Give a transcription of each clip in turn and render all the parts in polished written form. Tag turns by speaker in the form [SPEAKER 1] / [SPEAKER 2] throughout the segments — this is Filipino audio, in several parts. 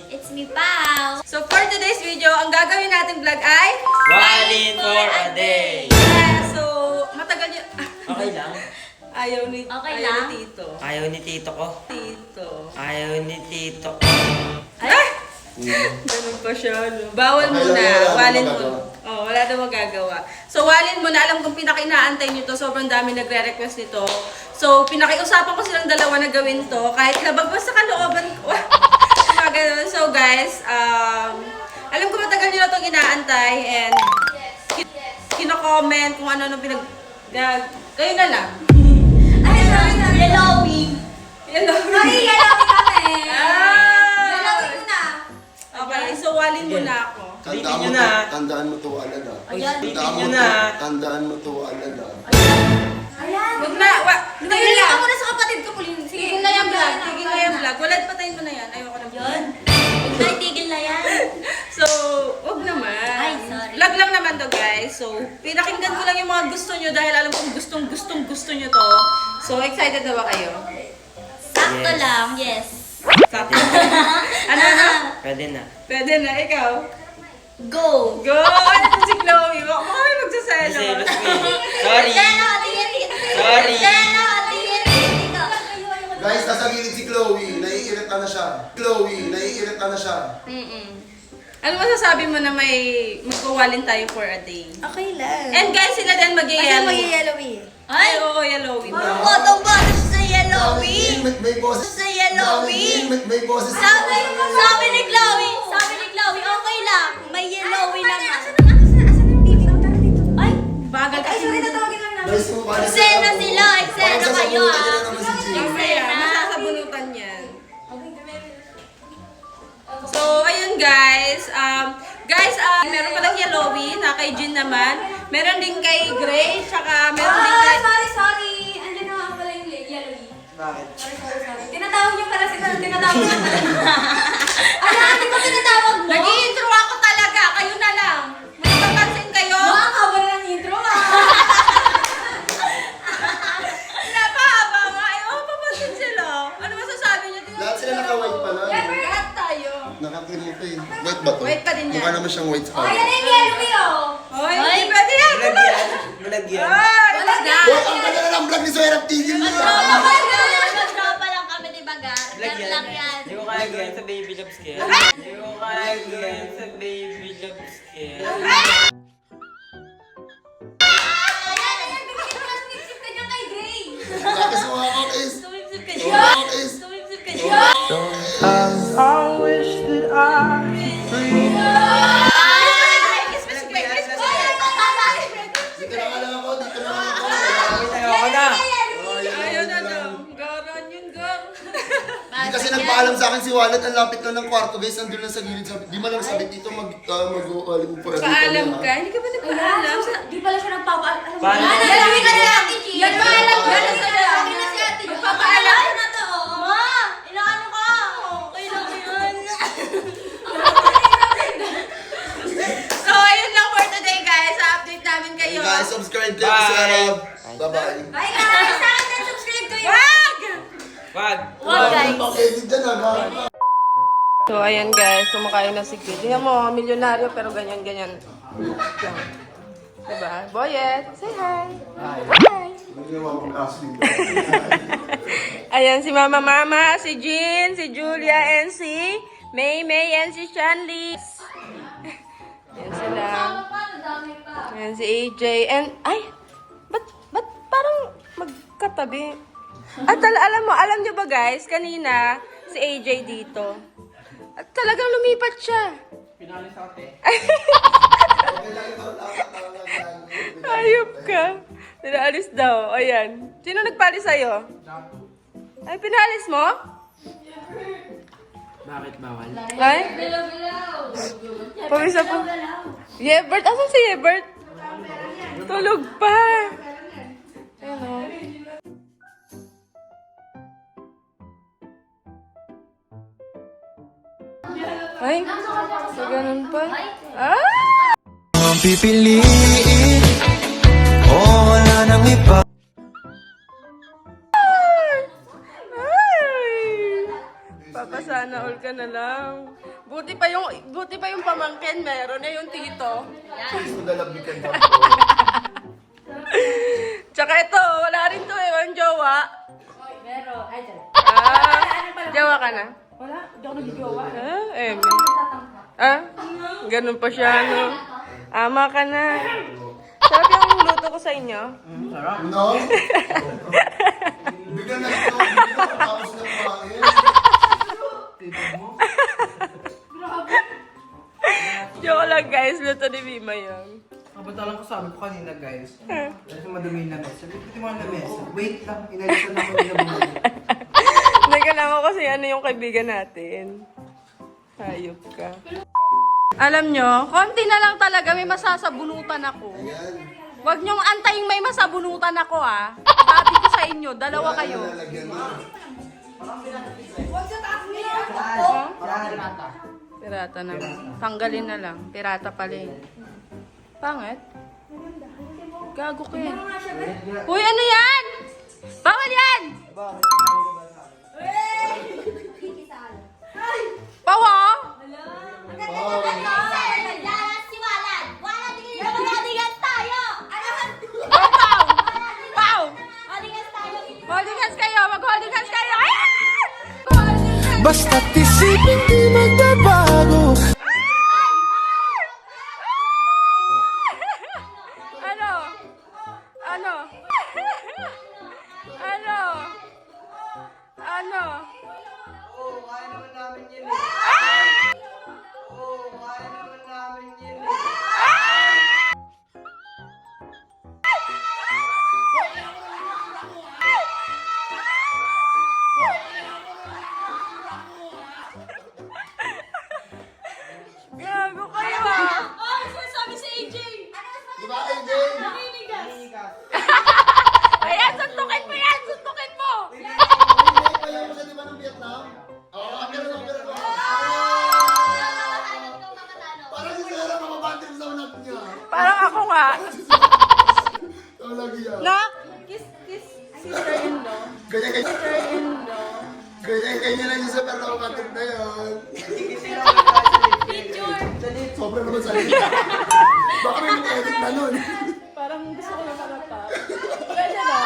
[SPEAKER 1] It's me, Pao.
[SPEAKER 2] So for today's video, ang gagawin nating vlog ay
[SPEAKER 3] Walin for a day.
[SPEAKER 2] Yeah, so matagal niya.
[SPEAKER 3] Okay lang.
[SPEAKER 2] Ayaw ni
[SPEAKER 1] Okay
[SPEAKER 2] ayaw
[SPEAKER 1] lang?
[SPEAKER 2] ni Tito.
[SPEAKER 3] Ayaw ni tito ko.
[SPEAKER 2] Tito.
[SPEAKER 3] Ayaw ni tito.
[SPEAKER 2] Ay! Ganun pa siya, no? Bawal muna. Walin mo. Oh, wala na magagawa. So, walin mo na. Alam kong pinaka-inaantay nyo to. Sobrang dami nagre-request nito. So, pinakiusapan ko silang dalawa na gawin to. Kahit nabagwas sa kalooban ko. Mga ganun. So, guys, alam ko matagal nyo na itong inaantay. And, kino-comment kung ano pinag... kayo na lang.
[SPEAKER 1] Ay, sorry. Yellowing.
[SPEAKER 2] Yellowing.
[SPEAKER 1] Sorry, yellowing kami.
[SPEAKER 2] Ah!
[SPEAKER 1] Yellowing mo na.
[SPEAKER 2] Okay, so walin mo na ako.
[SPEAKER 4] Tandaan mo to, alala.
[SPEAKER 1] Ayan.
[SPEAKER 4] Tandaan mo to, alala.
[SPEAKER 1] Ayan.
[SPEAKER 2] Huwag na,
[SPEAKER 1] Tigil ka muna sa kapatid ko, Pauline. Sige,
[SPEAKER 2] tigil na yung vlog, tigil na yung vlog. Wala, patayin mo na yan. Ayoko na.
[SPEAKER 1] Yun. Huwag na, tigil na yan.
[SPEAKER 2] So, huwag naman.
[SPEAKER 1] Ay, sorry.
[SPEAKER 2] Vlog lang naman to, guys. So, pinakinggan ko lang yung mga gusto nyo dahil alam kong gusto nyo to. So, excited na ba kayo?
[SPEAKER 1] Sakto
[SPEAKER 3] Yes.
[SPEAKER 1] lang, yes.
[SPEAKER 2] Sakto. Ano na?
[SPEAKER 3] Pwede na.
[SPEAKER 2] Pwede na, ikaw.
[SPEAKER 1] Go.
[SPEAKER 2] Go! Ano po si Chloe? Baka kami magsaselo.
[SPEAKER 3] Zealous me. Sorry. Sorry.
[SPEAKER 4] Guys, nasa gilid si Chloe. Naiirita na siya. Naiirita na siya.
[SPEAKER 2] Ano masasabi mo na may magkawalin tayo for a day?
[SPEAKER 5] Okay lang.
[SPEAKER 2] And guys, sila din
[SPEAKER 5] Kasi
[SPEAKER 2] mag-yellow.
[SPEAKER 5] mag-yellowy.
[SPEAKER 2] Ay, oo, yellowing.
[SPEAKER 1] Botong-bottom sa yellowing.
[SPEAKER 4] May boses.
[SPEAKER 1] Sa yellowing.
[SPEAKER 4] May boses.
[SPEAKER 1] Sabi ni Chloe, okay lang. May yellowing naman. Ay,
[SPEAKER 2] Bagal kasi.
[SPEAKER 4] Guys, kumapala
[SPEAKER 1] eksena sila. Eksena kayo,
[SPEAKER 2] Yung kaya, masasabunutan yan. So, ayun guys. Meron palang yellowy na kay Jin naman. Meron din kay Gray, tsaka meron din kay...
[SPEAKER 1] sorry. Andiyan na nga pala yung yellowing.
[SPEAKER 3] Bakit?
[SPEAKER 1] Sorry. Tinatawag niyo pala sila. Tinatawag niyo pala. Ala, hindi ko tinatawag mo.
[SPEAKER 2] Nag-i-intro ako talaga, kayo na lang. Magpapansin kayo.
[SPEAKER 1] Makakawala ng intro
[SPEAKER 2] Napahaba nga. Eh, papansin sila. Ano masasabi niyo?
[SPEAKER 4] Lahat sila naka-white pala.
[SPEAKER 2] Lahat tayo.
[SPEAKER 4] Nakakirin pa eh. White ba to?
[SPEAKER 2] White pa din yan.
[SPEAKER 4] Mukha naman siyang white sa
[SPEAKER 1] Oh,
[SPEAKER 4] kanya.
[SPEAKER 1] yan yung yellowing
[SPEAKER 2] Hoy,
[SPEAKER 1] Ay.
[SPEAKER 2] hindi pwede yan.
[SPEAKER 3] Bulag yan. Bulag yan.
[SPEAKER 2] Ay,
[SPEAKER 1] Wala
[SPEAKER 2] na.
[SPEAKER 4] Boy, ang ganda na ng vlog ni Soerap. Tigil niyo.
[SPEAKER 1] Mag-tropa lang kami, di ba, Gar?
[SPEAKER 3] Bulag
[SPEAKER 1] Gar lang yan.
[SPEAKER 3] Hindi ko kaya ganyan sa baby love scare. Hindi ko kaya ganyan sa baby love scare.
[SPEAKER 1] Ayan, bigyan mo ng sip ka niya kay Gray.
[SPEAKER 4] Tapos mga kakis.
[SPEAKER 1] Sumipsip ka
[SPEAKER 4] Mga
[SPEAKER 1] niya.
[SPEAKER 4] kakis.
[SPEAKER 1] Sumipsip ka niya.
[SPEAKER 6] I wish that I could breathe.
[SPEAKER 4] Dito na nga lang ako. Dito na nga ako.
[SPEAKER 3] Ayoko na.
[SPEAKER 2] Ayaw na daw. Garan yun, gar.
[SPEAKER 4] Hindi kasi nagpaalam sa akin si Wallet. Ang lapit na ng kwarto guys. Nandun lang sa gilid. Di man lang sabi dito mag-ualim po.
[SPEAKER 2] Paalam ka? Hindi ka ba nagpaalam?
[SPEAKER 1] Di pala siya nagpapaalam.
[SPEAKER 3] Paano?
[SPEAKER 1] Yellowing ka na si Ate G.
[SPEAKER 2] Yan ba alam ko?
[SPEAKER 1] Yan sa lalaki na si Ate G.
[SPEAKER 2] Magpapaalam?
[SPEAKER 1] na to. Ma, inaano ka? Okay lang yun.
[SPEAKER 2] So, ayun lang for today, guys. Update namin kayo.
[SPEAKER 4] Guys, subscribe kayo
[SPEAKER 3] Bye.
[SPEAKER 4] sa Soerap. Bye-bye.
[SPEAKER 1] Bye guys. Sa akin din, subscribe kayo.
[SPEAKER 2] Wag!
[SPEAKER 3] Wag.
[SPEAKER 1] Wag guys.
[SPEAKER 4] Pag-edit dyan ha.
[SPEAKER 2] So, ayan guys. Kumakain na si Kid. Tingnan mo, milyonaryo pero ganyan-ganyan. Lang. Diba? Boyet, say hi. Hi. Ayan, si Mama, si Jean, si Julia, and si May, and si Shanley. Ayan sila. Ayan si AJ, and ay, ba't parang magkatabi? At alam nyo ba guys, kanina, si AJ dito. At talagang lumipat siya. Pinalis ate. Ayop ka. Pinaalis daw. Ayan. Sino nagpalis sa'yo? Ay, pinalis mo?
[SPEAKER 3] Bakit bawal?
[SPEAKER 2] Ay? Pawisa po. Yebert? Asan si Yebert? Tulog pa. Ayun o. Ay, so ganun pa. Ah!
[SPEAKER 6] Ang pipiliin o wala nang iba.
[SPEAKER 2] Papasana all ka na lang. Buti pa yung pamangkin meron na yung tito.
[SPEAKER 4] Please to the love you can have.
[SPEAKER 2] Tsaka ito, wala rin to eh, yung jowa.
[SPEAKER 1] Meron. Ay, dyan.
[SPEAKER 2] Jowa ka na?
[SPEAKER 1] Wala. Hindi ako nag-jowa.
[SPEAKER 2] Ganun pa siya, no? Ama ka na. Sarap yung luto ko sa inyo.
[SPEAKER 4] No? Bigyan na ito. Bigyan na tapos na kumain.
[SPEAKER 2] Joke lang guys, luto ni Mima yun.
[SPEAKER 6] Kabatalan ko sabi ko kanina guys. Kasi madumi na mesa. Sabi ko mo na mesa. Wait lang, inalitan ako nila bumalik.
[SPEAKER 2] Nagkalaman ko kasi ano yung kaibigan natin. Hayop ka. Alam nyo, konti na lang talaga may masasabunutan ako.
[SPEAKER 4] Ayan.
[SPEAKER 2] Huwag nyong antayin may masabunutan ako ah. Sabi ko sa inyo, dalawa kayo.
[SPEAKER 4] Lalagyan mo.
[SPEAKER 2] Pirata na. Tanggalin na lang. Pirata pala eh. Pangit? Gago ka eh. Uy, ano yan? Bawal yan! Pawa? Pau! Pau! Holding hands kayo! Mag-holding hands kayo! Ayan!
[SPEAKER 6] Basta't isipin di magbabago.
[SPEAKER 2] Ano? Ano? Ano? Ano?
[SPEAKER 6] Oo, kaya naman namin yun eh. Oo, kaya naman namin yun eh.
[SPEAKER 2] Gago kayo ah!
[SPEAKER 4] Di ba, Aiden?
[SPEAKER 2] Ayan, suntukin mo yan! Suntukin mo!
[SPEAKER 4] Hindi pa yan mo siya, di ba, ng Vietnam? Oo, meron. Parang si Sarah mamabantin sa unat niya.
[SPEAKER 2] Parang ako nga.
[SPEAKER 4] Talaga yan.
[SPEAKER 2] Nak! Kiss sister-in-law.
[SPEAKER 4] Ganyan. Ganyan lang yung sa pero mamabantin na yan. Sobrang naman sa liit. Baka may mag-edit na nun.
[SPEAKER 2] Parang gusto ko na makapap. Pwede ba?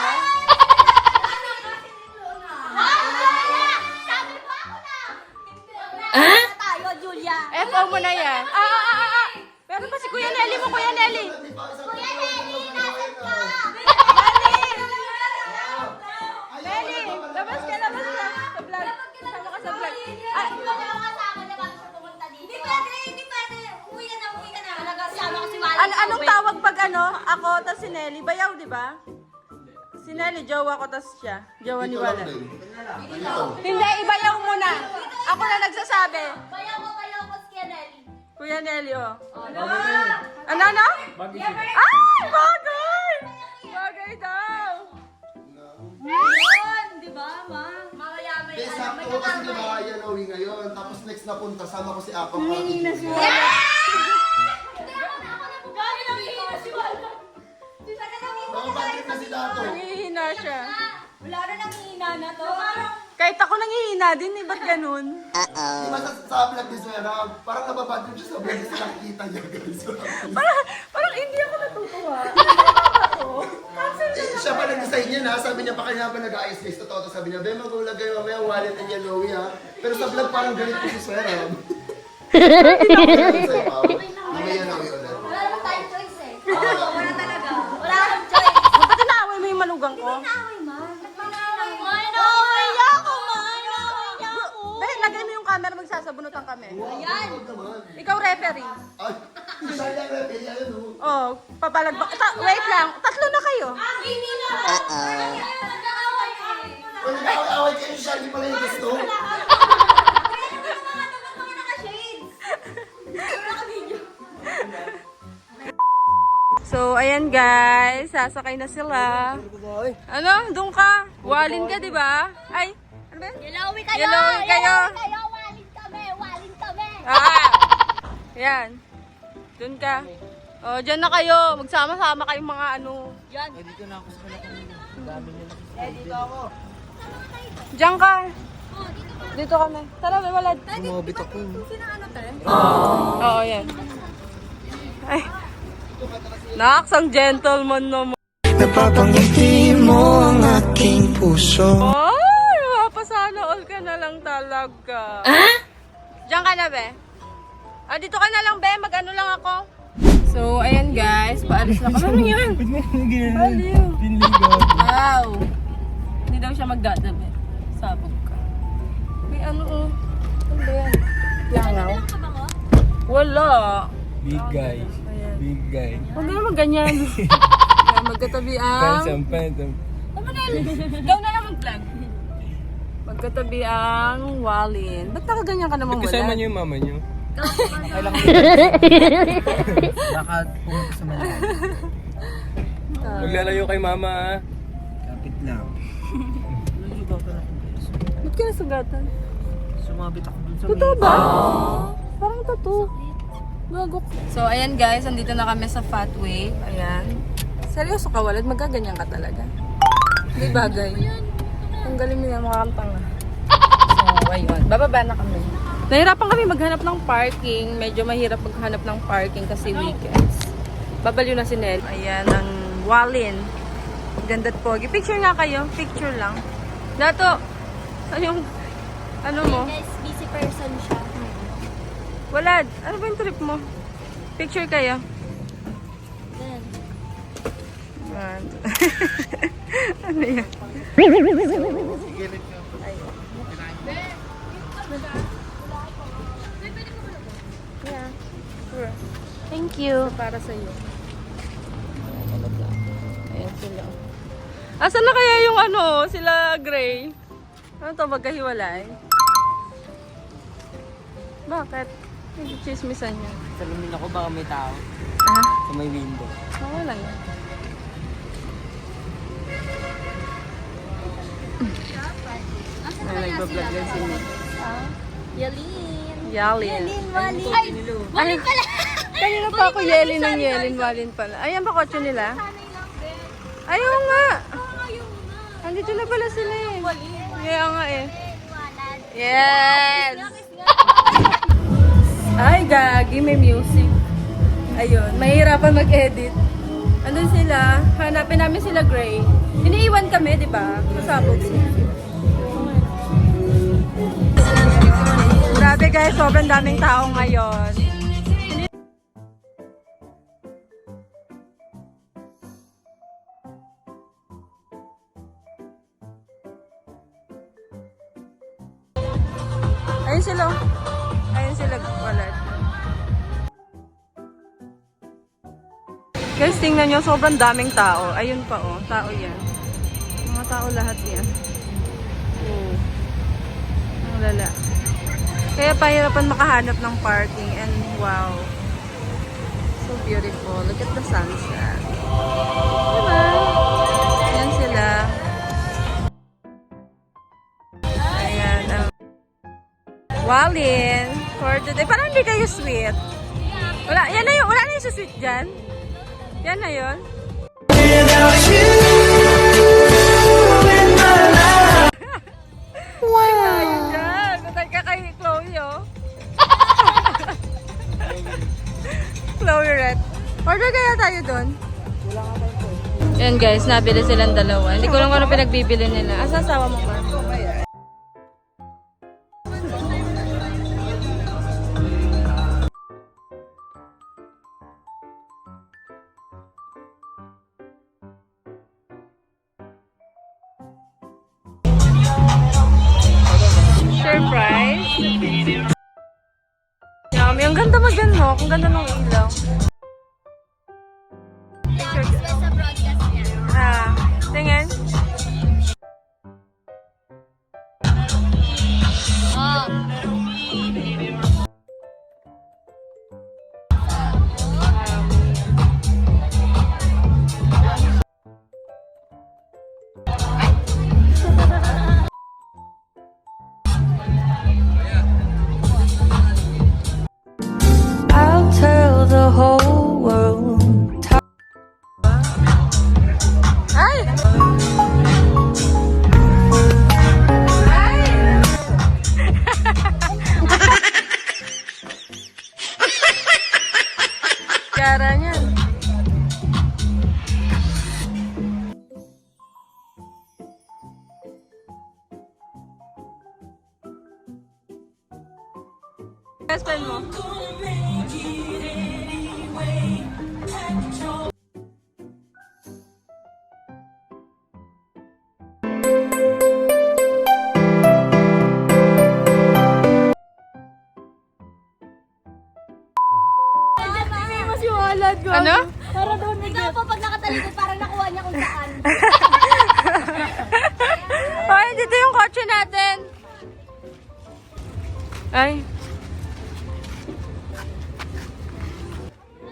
[SPEAKER 2] Eto mo na yan. Meron pa si Kuya Nelly mo, Kuya Nelly. Nelly, labas ka. Sa vlog. Kasama ka sa vlog. Anong tawag pag ano? Ako, tas si Nelly. Bayaw, di ba? Si Nelly, jowa ko, tas siya. Jowa ni Wala. Hindi, ibayaw mo na. Ako na nagsasabi. Kuya Nelly, oh. Ano? Ah, bagay! Bagay daw.
[SPEAKER 4] Kaya sakto ko kasi di ba yan uwi ngayon. Tapos next na punta, sama ko si Apang. Mamabantin na si Dato.
[SPEAKER 2] Nangihina siya.
[SPEAKER 1] Wala na nang hina na to.
[SPEAKER 2] Kahit ako nangihina din, eh. Ba't ganun?
[SPEAKER 4] Di ba sa vlog ni Suera, parang nababantin siya sa vlog kasi nakikita niya guys.
[SPEAKER 2] Parang hindi ako natutuwa.
[SPEAKER 4] Siya pa nag-design niya na, sabi niya pa kanya pa nag-ayos guys. Totoo, sabi niya, Be, magulagay mamaya wallet and yellowy ha. Pero sa vlog parang galit ko si Suera. Mamaya na ulit ulit.
[SPEAKER 1] Wala naman tayong choice eh. Oo, wala talaga. Wala akong choice.
[SPEAKER 2] Ba't inaaway mo yung manugang ko?
[SPEAKER 1] Naway man. Naway ako man.
[SPEAKER 2] Dahil lagay mo yung camera, magsasabunutan kami.
[SPEAKER 1] Ayan.
[SPEAKER 2] Ikaw referee.
[SPEAKER 4] Ay, siya yung referee, ayun o.
[SPEAKER 2] Oh, papalagbak. Wait lang, tatlo na kayo.
[SPEAKER 1] Hindi na. Nag-aaway eh.
[SPEAKER 4] Kung nag-away kayo, siya hindi pala yung gusto.
[SPEAKER 1] Mga naka-shades. Naka-video.
[SPEAKER 2] So, ayan guys, sasakay na sila. Ano? Doon ka? Walin ka, di ba? Ay, ano ba yun?
[SPEAKER 1] Yellowy kayo.
[SPEAKER 2] Yellowy kayo.
[SPEAKER 1] Walin kami.
[SPEAKER 2] Yan. Doon ka. O, dyan na kayo. Magsama-sama kayong mga ano.
[SPEAKER 1] Yan.
[SPEAKER 2] Diyan ka. Dito kami. Tara, may walad.
[SPEAKER 6] Umabit ako.
[SPEAKER 2] Oo, yan. Ay. Naks, ang gentleman naman.
[SPEAKER 5] Napapangiti mo ang aking puso.
[SPEAKER 2] Ay, mapasana all ka na lang talaga. Diyan ka na, be? Ah, dito ka na lang, be. Mag-ano lang ako. So, ayan guys. Paalis na kami. Ano yan? Aliw. Wow. Hindi daw siya magdadabi. Sabog ka. May ano, oh. Ano ba yan? Langaw? Wala.
[SPEAKER 3] Big guy.
[SPEAKER 2] Ayan.
[SPEAKER 3] Big guy.
[SPEAKER 2] Huwag na naman ganyan. Kaya magkatabi ang...
[SPEAKER 3] Phantom.
[SPEAKER 2] Daw na lang mag-vlog. Magkatabi ang Walin. Ba't nakaganyan ka namang wala?
[SPEAKER 3] Kasama niyo yung mama niyo.
[SPEAKER 6] Lakad pumunta sa Manila.
[SPEAKER 3] Maglalayo kay mama ah.
[SPEAKER 6] Kapit lang. Naligaw ka na ako guys.
[SPEAKER 2] Ba't ka nasugatan?
[SPEAKER 6] Sumabit ako dun sa
[SPEAKER 2] Totoo ba? Parang tattoo. Gago. So, ayan guys. Andito na kami sa Fat Wave. Ayan. Seryoso ka, Walad? Magkaganyan ka talaga. Hindi bagay. Ang galing nila makakanta nga. So, ayun. Bababa na kami. Nahirapan kami maghanap ng parking. Medyo mahirap maghanap ng parking kasi weekends. Babaliw na si Nel. Ayan, ang Walin. Ganda't pogi. Picture nga kayo. Picture lang. Dato, saan yung, ano mo?
[SPEAKER 1] Guys, busy person siya.
[SPEAKER 2] Walad, ano ba yung trip mo? Picture kayo.
[SPEAKER 1] Then,
[SPEAKER 2] Ano yan? Yeah. Sure.
[SPEAKER 1] thank you.
[SPEAKER 2] Para sa iyo. Ayan sila. Asan na kaya yung ano, sila Gray? Ano to, magkahiwalay? Bakit? Nag-chismisan niya.
[SPEAKER 3] Salamin ako baka may tao
[SPEAKER 2] Ah,
[SPEAKER 3] sa may window.
[SPEAKER 2] ako lang yan. Ay, nagbablog yan si Nick.
[SPEAKER 1] Yalin.
[SPEAKER 2] Yalin.
[SPEAKER 1] Walin. Ay, Walin pala.
[SPEAKER 2] Kanina pa ako Yelin ng Yelin, Walin pala. Ayan ba kotse nila? Ayaw nga. Andito na pala sila eh. Kaya nga eh. Yes! Ay, gagi, may music. Ayun, mahirapan mag-edit. Andun sila, hanapin namin sila Gray. Iniiwan kami, di ba? Masabog sila. Grabe guys, sobrang daming tao ngayon. Ayun sila. Ayun sila, Walad. Guys, tingnan nyo, sobrang daming tao. Ayun pa oh, tao yan. Mga tao lahat yan. Oh. Ang lala. Kaya pahirapan makahanap ng parking and wow. So beautiful. Look at the sunset. Diba? Ayan sila. Ayan. Walin. For today. Parang hindi kayo sweet. Wala, yan na yun. Wala na yung sweet dyan. Yan na yun. Ayun dyan. Matay ka kay Chloe, oh. Chloe Red. Order kaya tayo doon? Yan guys, nabili silang dalawa. Hindi ko lang kung ano pinagbibili nila. Asa asawa mo ba? Surprise. Yummy. Ang ganda mo dyan, no? Ang ganda ng ilaw.
[SPEAKER 1] Sa broadcast niya.
[SPEAKER 2] Ah, tingin.
[SPEAKER 5] I'll tell the whole
[SPEAKER 2] best friend mo? Ano?
[SPEAKER 1] Para doon. Ikaw po pag nakatalikod, parang nakuha niya kung saan.
[SPEAKER 2] Ay, dito yung kotse natin. Ay.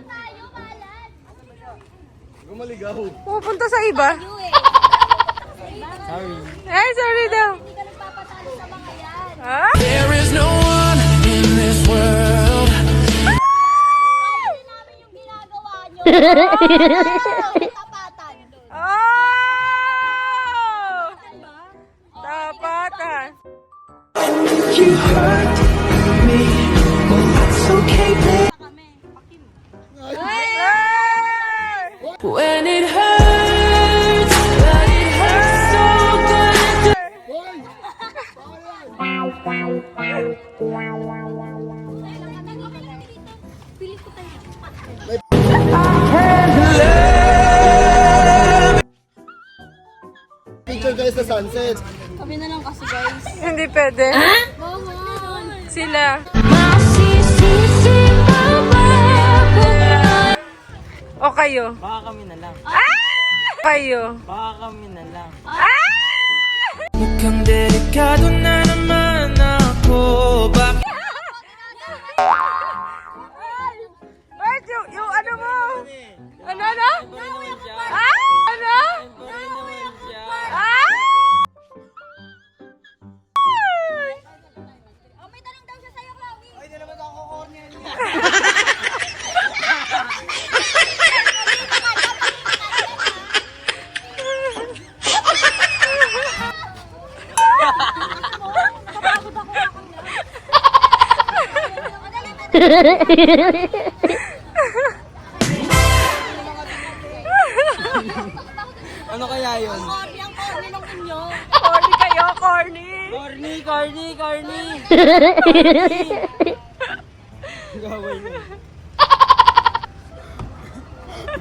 [SPEAKER 1] Tayo, malan.
[SPEAKER 4] Gumaligaw.
[SPEAKER 2] Pupunta sa iba.
[SPEAKER 1] You eh.
[SPEAKER 3] Sorry.
[SPEAKER 2] Ay, sorry daw.
[SPEAKER 1] Hindi ka nagpapatalo sa mga yan.
[SPEAKER 2] Ah?
[SPEAKER 5] There is no one in this world.
[SPEAKER 1] Kaya din namin yung ginagawa niyo. Tapatan.
[SPEAKER 2] Oh! Tapatan.
[SPEAKER 5] You hurt me. Well, that's okay, babe.
[SPEAKER 2] Ay!
[SPEAKER 5] When it hurts, but it hurts so good.
[SPEAKER 1] Pilit ko tayo.
[SPEAKER 4] Picture guys sa sunset.
[SPEAKER 1] Kami na lang kasi guys.
[SPEAKER 2] Hindi pwede.
[SPEAKER 1] Bawal.
[SPEAKER 2] Sila. O kayo?
[SPEAKER 3] Baka kami na lang.
[SPEAKER 2] Kayo?
[SPEAKER 3] Baka kami na lang.
[SPEAKER 5] Mukhang delikado na naman ako. Bakit?
[SPEAKER 2] Wait, yung ano mo? Ano? Ah? Ano? Ah?
[SPEAKER 1] Oh, may tanong daw siya sa'yo, Chloe.
[SPEAKER 6] Ay, di naman ako corner niya.
[SPEAKER 3] Ano kaya yun?
[SPEAKER 1] Corny ang corny nung inyo.
[SPEAKER 2] Corny kayo, corny.
[SPEAKER 3] Corny. Gawin mo.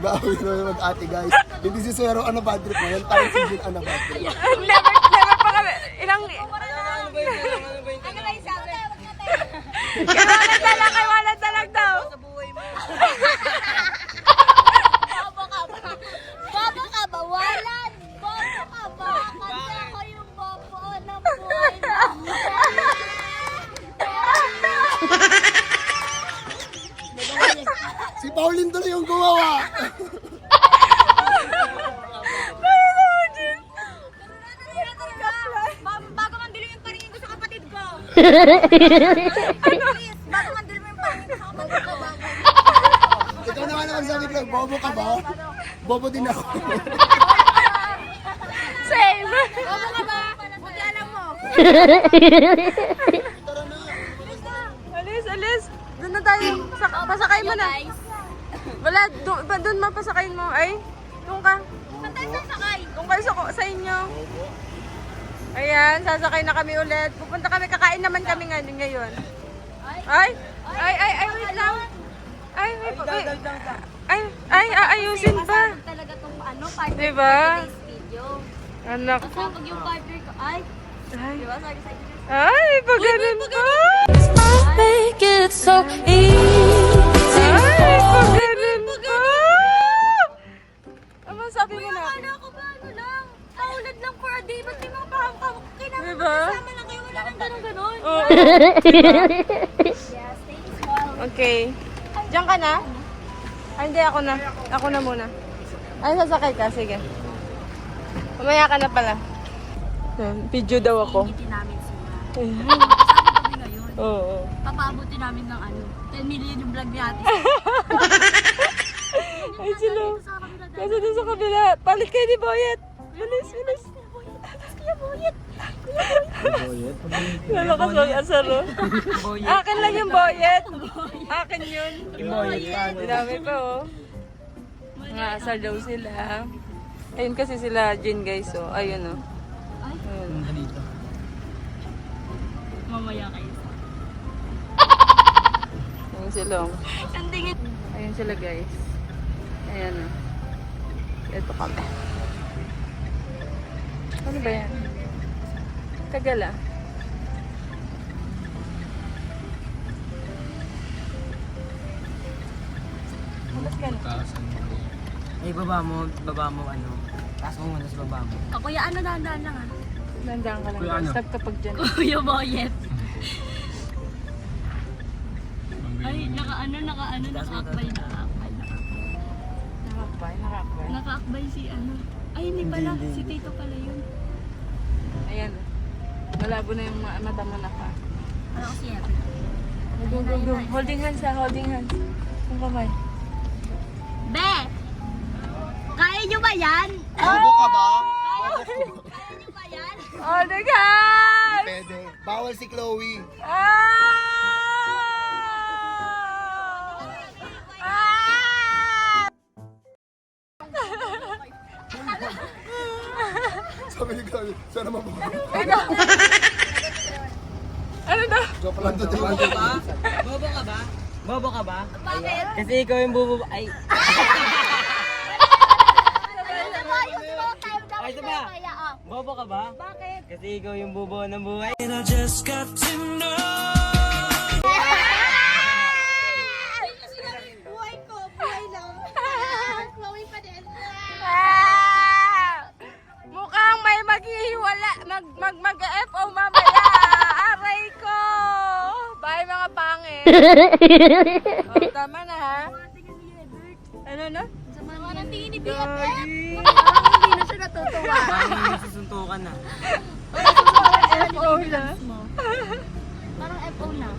[SPEAKER 4] Bawis mo yung mag-ate guys. Hindi si Suero ano bad trip mo yan. Parang si Jin ano bad trip.
[SPEAKER 2] Never pa kami. Ilang...
[SPEAKER 3] Ano ba yun?
[SPEAKER 1] Ano ba yung sabi?
[SPEAKER 2] Kay walang talag daw.
[SPEAKER 1] Bobo ka ba? Bobo ka ba? Walan! Bobo ka ba? Kasi ako yung bobo ng buhay mo.
[SPEAKER 4] Si Pauline tuloy yung gumawa.
[SPEAKER 1] Bago mandilo yung paningin ko sa kapatid ko. Please, bago mandilo mo yung paningin ko sa kapatid ko.
[SPEAKER 4] Ikaw naman naman sabi ko, bobo ka ba? Bobo din ako.
[SPEAKER 2] Same.
[SPEAKER 1] Bobo ka ba? Buti alam mo.
[SPEAKER 2] Alis. Doon na tayo. Pasakay mo na. Wala, doon mapasakayin mo. Ay, doon ka.
[SPEAKER 1] Saan tayo sasakay?
[SPEAKER 2] Doon kayo sa inyo. Ayan, sasakay na kami ulit. Pupunta kami, kakain naman kami ngayon. Ay, wait lang. Ay, aayusin pa.
[SPEAKER 1] Talaga itong partner
[SPEAKER 2] Diba?
[SPEAKER 1] for today's video.
[SPEAKER 2] Anak ko.
[SPEAKER 1] Kapag yung partner ko, ay, diba? Sabi sa inyo.
[SPEAKER 2] Ay, pag ganun pa.
[SPEAKER 5] Make it so easy.
[SPEAKER 2] Ay, pag ganun pa. Ano sabi mo na?
[SPEAKER 1] Akala ko ba, ano lang, kaulad lang for a day, ba't di mga kinama
[SPEAKER 2] Diba?
[SPEAKER 1] kasama lang kayo, wala nang ganun-ganun.
[SPEAKER 2] Oo.
[SPEAKER 1] Yes, stay small.
[SPEAKER 2] Okay. Diyan ka na? Ay, hindi. Ako na. Ako na muna. Ay, sasakay ka. Sige. Mamaya ka na pala. Video daw ako.
[SPEAKER 1] Hindi namin sila.
[SPEAKER 2] Ayan.
[SPEAKER 1] Kami ngayon,
[SPEAKER 2] Oo.
[SPEAKER 1] papabuti namin ng 10 million yung vlog ni ate.
[SPEAKER 2] Ay, sila. Nasa doon sa kabila. Balik kayo ni Boyet. Bilis.
[SPEAKER 1] Kuya Boyet.
[SPEAKER 2] Lalakas mag-asar, oh. Akin lang yung Boyet. Akin yun. Dami pa, oh. Mga asar daw sila. Ayun kasi sila, Jin, guys, oh. Ayun, oh. Ayun.
[SPEAKER 1] Mamaya kayo.
[SPEAKER 2] Ayan si Long.
[SPEAKER 1] Ang tingin.
[SPEAKER 2] Ayan sila guys. Ayan o. Ito kami. Ano ba yan? Tagal ah. Malas ka na.
[SPEAKER 3] Ay, baba mo, ano. Taas mo muna sa baba mo.
[SPEAKER 1] Kuya, ano dahan-dahan lang ah.
[SPEAKER 2] Landang ka lang guys. Stop kapag dyan.
[SPEAKER 1] Kuya Boyet. Ay, nakaakbay.
[SPEAKER 2] Nakakbay.
[SPEAKER 1] Nakaakbay si ano. Ay, hindi pala. Si Tito pala yun.
[SPEAKER 2] Ayan. Malabo na yung mata mo na ka.
[SPEAKER 1] Ano ko siya?
[SPEAKER 2] Go, go, go. Holding hands ha, holding hands. Ang kamay.
[SPEAKER 1] Be! Kaya nyo ba yan?
[SPEAKER 4] Bobo ka ba?
[SPEAKER 1] Kaya nyo ba yan?
[SPEAKER 2] Holding hands!
[SPEAKER 4] Pwede. Bawal si Chloe. Sabi ni Chloe, sana mabuhay.
[SPEAKER 2] Ano na?
[SPEAKER 4] Joke lang to.
[SPEAKER 3] Bobo ka ba? Bobo ka ba?
[SPEAKER 1] Bakit?
[SPEAKER 3] Kasi ikaw yung bubo... Ay, Ay, ito ba? Bobo ka ba?
[SPEAKER 1] Bakit?
[SPEAKER 3] Kasi ikaw yung bubo ng buhay.
[SPEAKER 1] Buhay ko, buhay lang. Chloe pa din.
[SPEAKER 2] Mukhang may maghihiwala, mag-FO mamaya. Aray ko. Bye mga pangit. Oh, tama na ha. Ano na?
[SPEAKER 1] Sama ng tingin ni BFF. Parang hindi na siya natutuwa.
[SPEAKER 3] Parang nagsusuntukan na.
[SPEAKER 2] FO na.
[SPEAKER 1] Parang FO na.